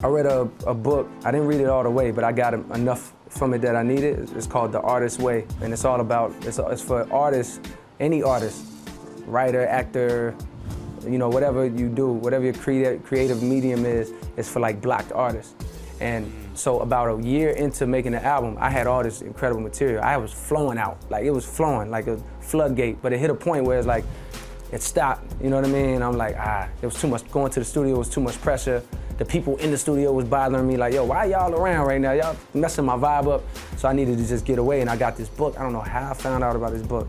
I read a book. I didn't read it all the way, but I got enough from it that I needed. It's called The Artist's Way, and it's all about, it's for artists, any artist, writer, actor, you know, whatever you do, whatever your creative medium is, it's for like blocked artists. And so about a year into making the album, I had all this incredible material. I was flowing out, like it was flowing like a floodgate, but it hit a point where it's like, it stopped, you know what I mean? I'm like, it was too much, going to the studio was too much pressure. The people in the studio was bothering me, like, yo, why y'all around right now? Y'all messing my vibe up. So I needed to just get away, and I got this book. I don't know how I found out about this book.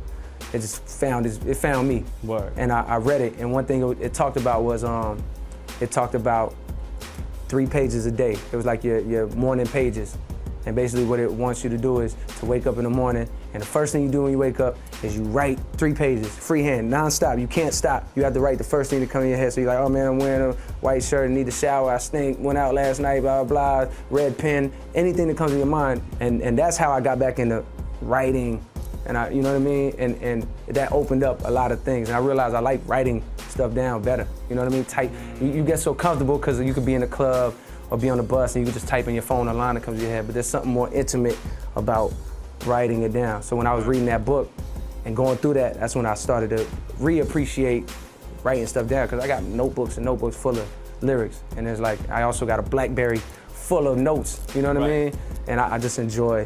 It just found me. Word. And I read it, and one thing it talked about was, it talked about 3 pages a day. It was like your morning pages. And basically what it wants you to do is to wake up in the morning, and the first thing you do when you wake up is you write 3 pages, freehand, nonstop. You can't stop. You have to write the first thing that comes in your head. So you're like, oh man, I'm wearing a white shirt, need a shower, I stink, went out last night, blah, blah, blah, red pen, anything that comes in your mind. And that's how I got back into writing, and you know what I mean? And that opened up a lot of things. And I realized I like writing stuff down better. You know what I mean? Type, you get so comfortable because you could be in a club or be on the bus and you can just type in your phone a line that comes to your head, but there's something more intimate about writing it down. So when I was reading that book and going through that, that's when I started to reappreciate writing stuff down, because I got notebooks and notebooks full of lyrics. And it's like, I also got a blackberry full of notes, you know what I mean? And I just enjoy,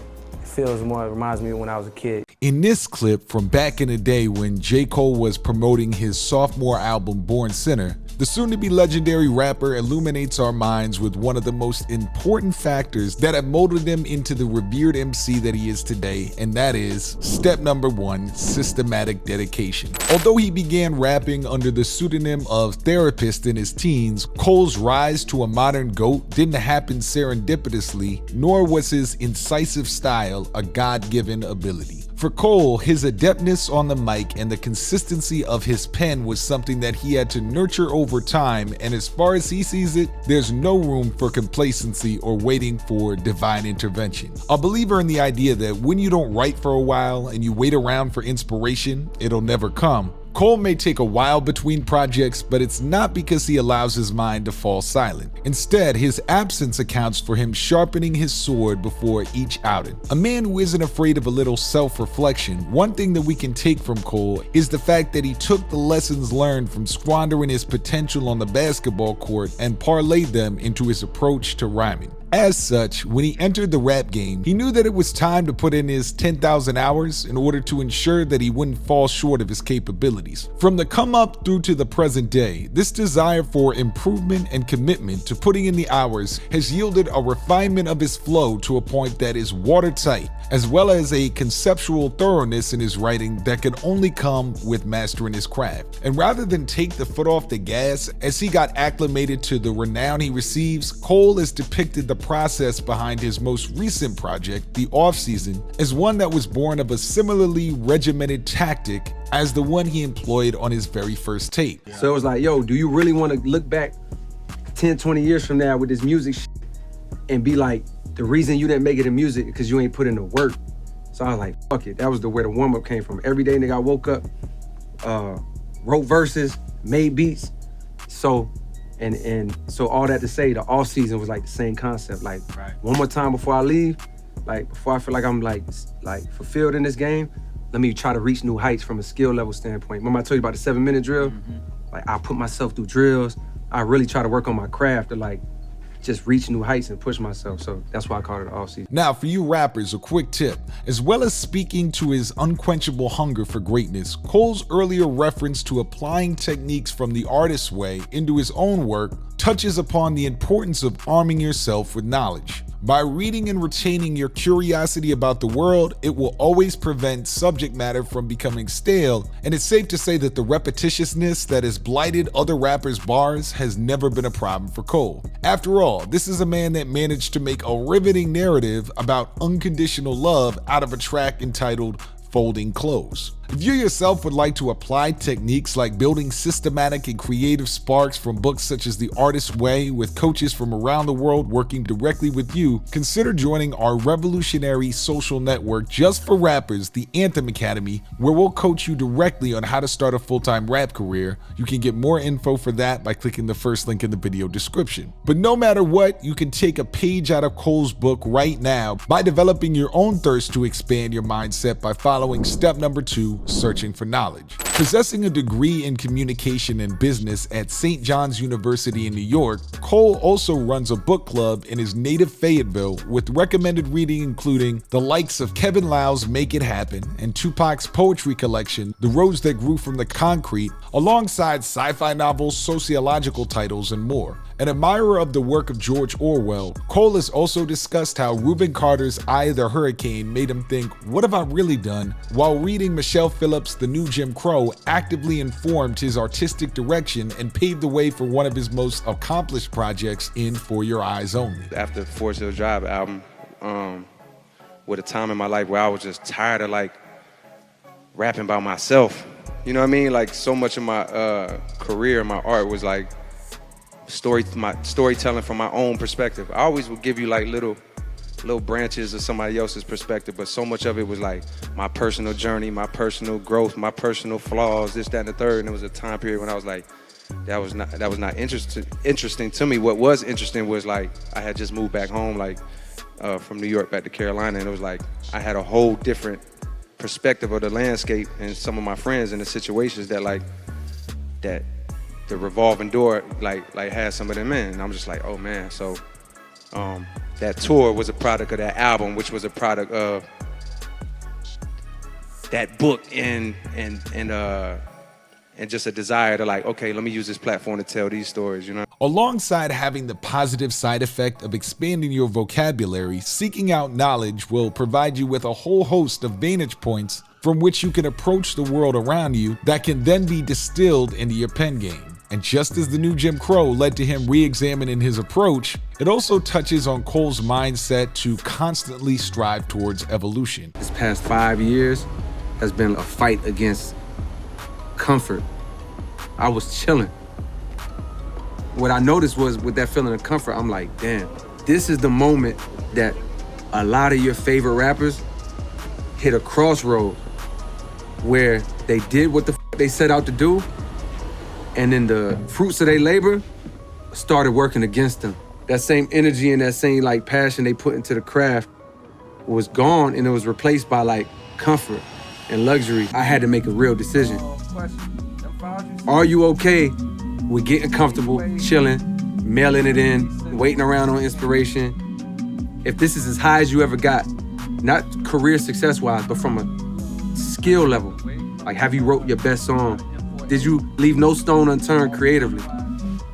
it reminds me of when I was a kid. In this clip from back in the day when J. Cole was promoting his sophomore album, Born Sinner, the soon-to-be legendary rapper illuminates our minds with one of the most important factors that have molded him into the revered MC that he is today, and that is step number 1, systematic dedication. Although he began rapping under the pseudonym of Therapist in his teens, Cole's rise to a modern GOAT didn't happen serendipitously, nor was his incisive style a God-given ability. For Cole, his adeptness on the mic and the consistency of his pen was something that he had to nurture over time, and as far as he sees it, there's no room for complacency or waiting for divine intervention. A believer in the idea that when you don't write for a while and you wait around for inspiration, it'll never come. Cole may take a while between projects, but it's not because he allows his mind to fall silent. Instead, his absence accounts for him sharpening his sword before each outing. A man who isn't afraid of a little self-reflection, one thing that we can take from Cole is the fact that he took the lessons learned from squandering his potential on the basketball court and parlayed them into his approach to rhyming. As such, when he entered the rap game, he knew that it was time to put in his 10,000 hours in order to ensure that he wouldn't fall short of his capabilities. From the come up through to the present day, this desire for improvement and commitment to putting in the hours has yielded a refinement of his flow to a point that is watertight, as well as a conceptual thoroughness in his writing that can only come with mastering his craft. And rather than take the foot off the gas as he got acclimated to the renown he receives, Cole has depicted the process behind his most recent project, The Offseason, as one that was born of a similarly regimented tactic as the one he employed on his very first tape. So it was like, yo, do you really want to look back 10, 20 years from now with this music and be like, the reason you didn't make it in music because you ain't put in the work? So I was like, fuck it. That was where the warm-up came from. Every day, nigga, I woke up, wrote verses, made beats. So all that to say, the off season was like the same concept. Like, one more time before I leave, like before I feel like I'm like fulfilled in this game, let me try to reach new heights from a skill level standpoint. Remember I told you about the 7-minute drill? Like, I put myself through drills. I really try to work on my craft to like just reach new heights and push myself. So that's why I call it the off season. Now, for you rappers, a quick tip. As well as speaking to his unquenchable hunger for greatness, Cole's earlier reference to applying techniques from the artist's way into his own work touches upon the importance of arming yourself with knowledge. By reading and retaining your curiosity about the world, it will always prevent subject matter from becoming stale, and it's safe to say that the repetitiousness that has blighted other rappers' bars has never been a problem for Cole. After all, this is a man that managed to make a riveting narrative about unconditional love out of a track entitled Folding Clothes. If you yourself would like to apply techniques like building systematic and creative sparks from books such as The Artist's Way with coaches from around the world working directly with you, consider joining our revolutionary social network just for rappers, the Anthem Academy, where we'll coach you directly on how to start a full-time rap career. You can get more info for that by clicking the first link in the video description. But no matter what, you can take a page out of Cole's book right now by developing your own thirst to expand your mindset by following step number 2, searching for knowledge. Possessing a degree in communication and business at St. John's University in New York, Cole also runs a book club in his native Fayetteville with recommended reading including the likes of Kevin Lau's Make It Happen and Tupac's poetry collection, The Roads That Grew from the Concrete, alongside sci-fi novels, sociological titles, and more. An admirer of the work of George Orwell, Cole has also discussed how Reuben Carter's Eye of the Hurricane made him think, what have I really done? While reading Michelle Phillips' The New Jim Crow actively informed his artistic direction and paved the way for one of his most accomplished projects in For Your Eyes Only. After Forest Hill Drive album, with a time in my life where I was just tired of like rapping by myself. You know what I mean? Like so much of my career, my art was like my storytelling from my own perspective. I always would give you like little branches of somebody else's perspective, but so much of it was like my personal journey, my personal growth, my personal flaws, this, that, and the third. And it was a time period when I was like, that was not interesting to me. What was interesting was like I had just moved back home, like from New York back to Carolina, and it was like I had a whole different perspective of the landscape and some of my friends and the situations that the revolving door like had some of them in, and I'm just like, oh man. So that tour was a product of that album, which was a product of that book and just a desire to like, okay, let me use this platform to tell these stories, you know? Alongside having the positive side effect of expanding your vocabulary, seeking out knowledge will provide you with a whole host of vantage points from which you can approach the world around you that can then be distilled into your pen game. And just as The New Jim Crow led to him re-examining his approach, it also touches on Cole's mindset to constantly strive towards evolution. This past 5 years has been a fight against comfort. I was chilling. What I noticed was with that feeling of comfort, I'm like, damn, this is the moment that a lot of your favorite rappers hit a crossroad where they did what the they set out to do, and then the fruits of their labor started working against them. That same energy and that same like passion they put into the craft was gone, and it was replaced by like comfort and luxury. I had to make a real decision. Are you okay with getting comfortable, chilling, mailing it in, waiting around on inspiration? If this is as high as you ever got, not career success-wise, but from a skill level, like have you wrote your best song? Did you leave no stone unturned creatively?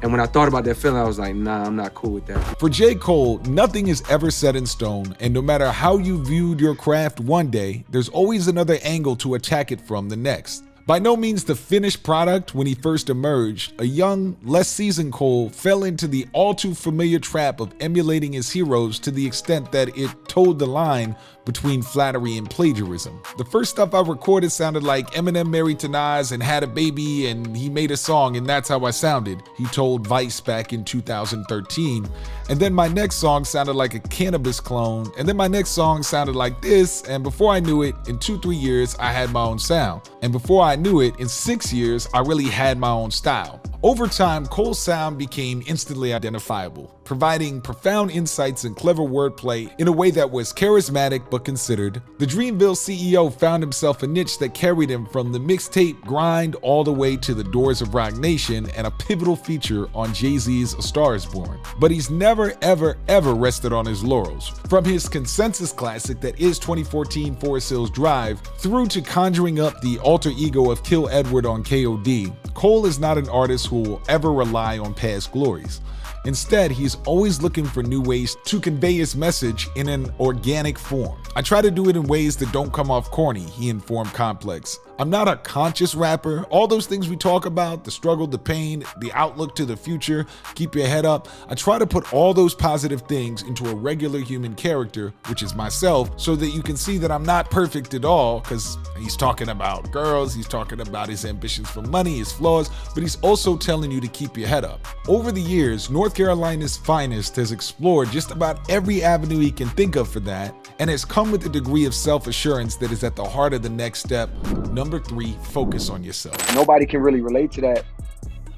And when I thought about that feeling, I was like, nah, I'm not cool with that. For J. Cole, nothing is ever set in stone, and no matter how you viewed your craft one day, there's always another angle to attack it from the next. By no means the finished product when he first emerged, a young, less seasoned Cole fell into the all too familiar trap of emulating his heroes to the extent that it towed the line between flattery and plagiarism. The first stuff I recorded sounded like Eminem married to Nas and had a baby and he made a song and that's how I sounded, he told Vice back in 2013. And then my next song sounded like a cannabis clone, and then my next song sounded like this, and before I knew it, in 2-3 years, I had my own sound. And before I knew it, in 6 years, I really had my own style. Over time, Cole's sound became instantly identifiable, providing profound insights and clever wordplay in a way that was charismatic but considered. The Dreamville CEO found himself a niche that carried him from the mixtape grind all the way to the doors of Roc Nation and a pivotal feature on Jay-Z's A Star Is Born. But he's never, ever, ever rested on his laurels. From his consensus classic that is 2014 Forest Hills Drive, through to conjuring up the alter ego of Kill Edward on KOD, Cole is not an artist who will ever rely on past glories. Instead, he's always looking for new ways to convey his message in an organic form. I try to do it in ways that don't come off corny, he informed Complex. I'm not a conscious rapper. All those things we talk about, the struggle, the pain, the outlook to the future, keep your head up, I try to put all those positive things into a regular human character, which is myself, so that you can see that I'm not perfect at all, because he's talking about girls, he's talking about his ambitions for money, his flaws, but he's also telling you to keep your head up. Over the years, North Carolina's finest has explored just about every avenue he can think of for that, and has come with a degree of self-assurance that is at the heart of the next step. Number 3, focus on yourself. Nobody can really relate to that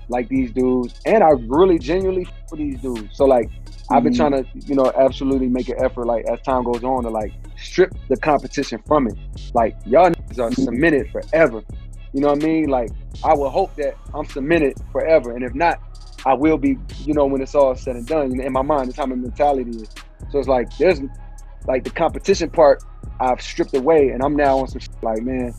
like these dudes, and I really genuinely for these dudes. So like, I've been trying to, you know, absolutely make an effort, like as time goes on, to like strip the competition from it. Like y'all niggas are cemented forever. You know what I mean? Like I would hope that I'm cemented forever, and if not, I will be. You know, when it's all said and done. You know, in my mind, that's how my mentality is. So it's like there's like the competition part I've stripped away, and I'm now on some shit like, man,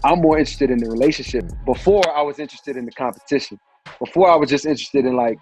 I'm more interested in the relationship. Before I was interested in the competition. Before I was just interested in like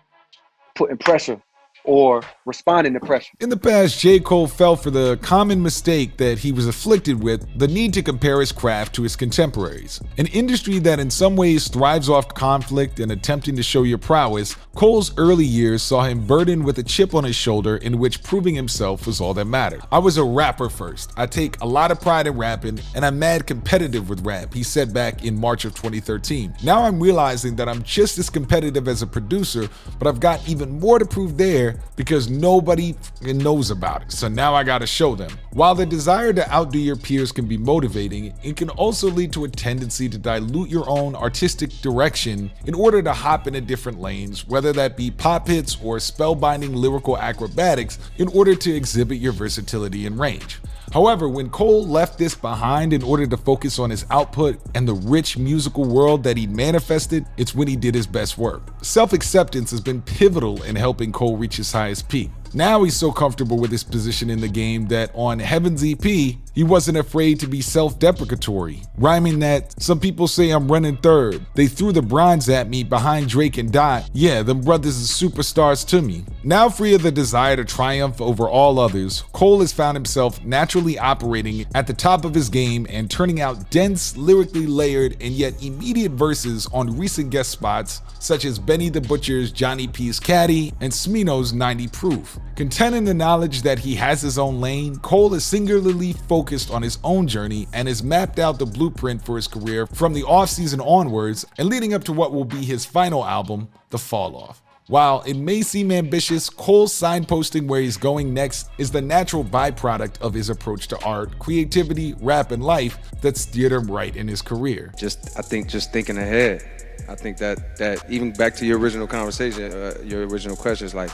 putting pressure or responding to pressure. In the past, J. Cole fell for the common mistake that he was afflicted with, the need to compare his craft to his contemporaries. An industry that in some ways thrives off conflict and attempting to show your prowess, Cole's early years saw him burdened with a chip on his shoulder in which proving himself was all that mattered. I was a rapper first. I take a lot of pride in rapping, and I'm mad competitive with rap, he said back in March of 2013. Now I'm realizing that I'm just as competitive as a producer, but I've got even more to prove there because nobody knows about it. So now I gotta show them. While the desire to outdo your peers can be motivating, it can also lead to a tendency to dilute your own artistic direction in order to hop into different lanes, whether that be pop hits or spellbinding lyrical acrobatics, in order to exhibit your versatility and range. However, when Cole left this behind in order to focus on his output and the rich musical world that he'd manifested, it's when he did his best work. Self-acceptance has been pivotal in helping Cole reach his highest peak. Now he's so comfortable with his position in the game that on Heaven's EP, he wasn't afraid to be self-deprecatory, rhyming that some people say I'm running third. They threw the bronze at me behind Drake and Dot. Yeah, them brothers is superstars to me. Now free of the desire to triumph over all others, Cole has found himself naturally operating at the top of his game and turning out dense, lyrically layered, and yet immediate verses on recent guest spots such as Benny the Butcher's Johnny P's Caddy and Smino's 90 Proof. Content in the knowledge that he has his own lane, Cole is singularly focused on his own journey and has mapped out the blueprint for his career from the offseason onwards and leading up to what will be his final album, The Fall Off. While it may seem ambitious, Cole's signposting where he's going next is the natural byproduct of his approach to art, creativity, rap, and life that steered him right in his career. I think just thinking ahead. I think that even back to your original conversation, your original question is like,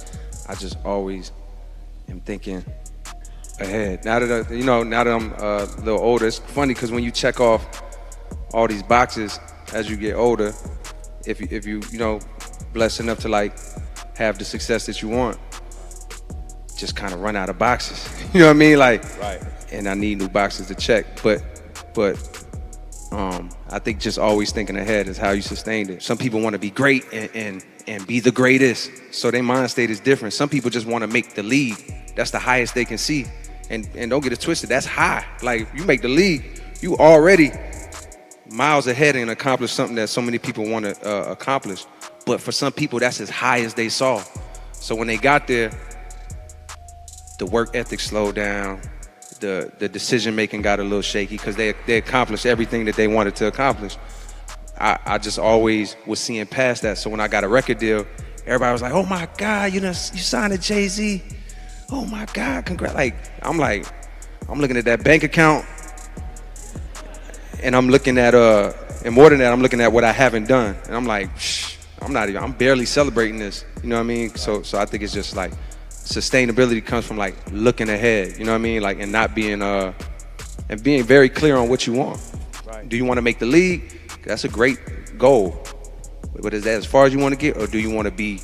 I just always am thinking ahead. Now that I'm a little older, it's funny because when you check off all these boxes as you get older, if you blessed enough to like have the success that you want, just kind of run out of boxes. You know what I mean? Like, right. And I need new boxes to check. But I think just always thinking ahead is how you sustained it. Some people want to be great and be the greatest, so their mind state is different. Some people just want to make the league. That's the highest they can see. And don't get it twisted, that's high. Like, if you make the league, you already miles ahead and accomplish something that so many people want to accomplish. But for some people, that's as high as they saw. So when they got there, the work ethic slowed down. The decision making got a little shaky because they accomplished everything that they wanted to accomplish. I just always was seeing past that. So when I got a record deal, everybody was like, "Oh my God, you signed to Jay-Z. Oh my God, congrats!" I'm looking at that bank account, and I'm looking at and more than that, I'm looking at what I haven't done, and I'm like, I'm barely celebrating this. You know what I mean? So I think it's just like sustainability comes from like looking ahead. You know what I mean? Like, and not being and being very clear on what you want. Right. Do you want to make the league? That's a great goal. But is that as far as you want to get, or do you want to be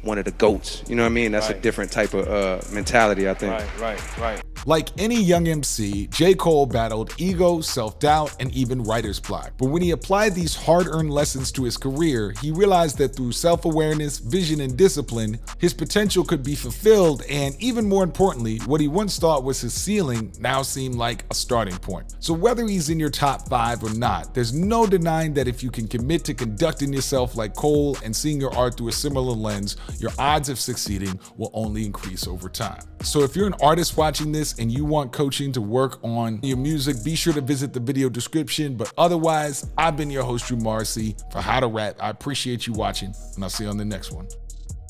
one of the GOATs? You know what I mean? That's right. A different type of mentality, I think. Right. Like any young MC, J. Cole battled ego, self-doubt, and even writer's block. But when he applied these hard-earned lessons to his career, he realized that through self-awareness, vision, and discipline, his potential could be fulfilled, and even more importantly, what he once thought was his ceiling now seemed like a starting point. So whether he's in your top 5 or not, there's no denying that if you can commit to conducting yourself like Cole and seeing your art through a similar lens, your odds of succeeding will only increase over time. So if you're an artist watching this and you want coaching to work on your music, be sure to visit the video description. But otherwise, I've been your host, Drew Morrissey, for How to Rap. I appreciate you watching, and I'll see you on the next one.